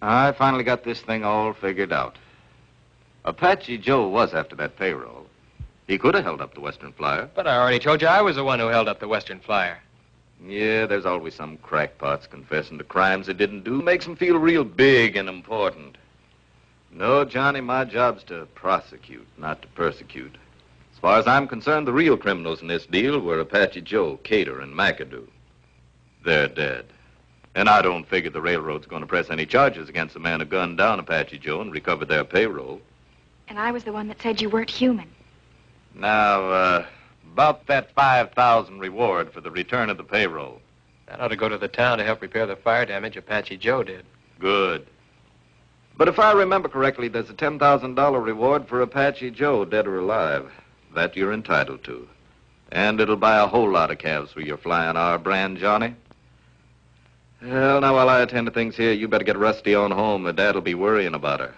I finally got this thing all figured out. Apache Joe was after that payroll. He could have held up the Western Flyer. But I already told you I was the one who held up the Western Flyer. Yeah, there's always some crackpots confessing to crimes they didn't do. Makes them feel real big and important. No, Johnny, my job's to prosecute, not to persecute. As far as I'm concerned, the real criminals in this deal were Apache Joe, Cater, and McAdoo. They're dead. And I don't figure the railroad's going to press any charges against the man who gunned down Apache Joe and recovered their payroll. And I was the one that said you weren't human. Now, about that $5,000 reward for the return of the payroll. That ought to go to the town to help repair the fire damage Apache Joe did. Good. But if I remember correctly, there's a $10,000 reward for Apache Joe, dead or alive. That you're entitled to. And it'll buy a whole lot of calves for your flying our brand, Johnny. Well, now, while I attend to things here, you better get Rusty on home. Her dad'll be worrying about her.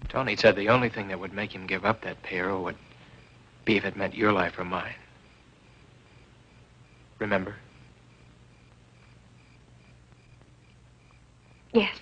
Tony said the only thing that would make him give up that payroll would be if it meant your life or mine. Remember? Yes.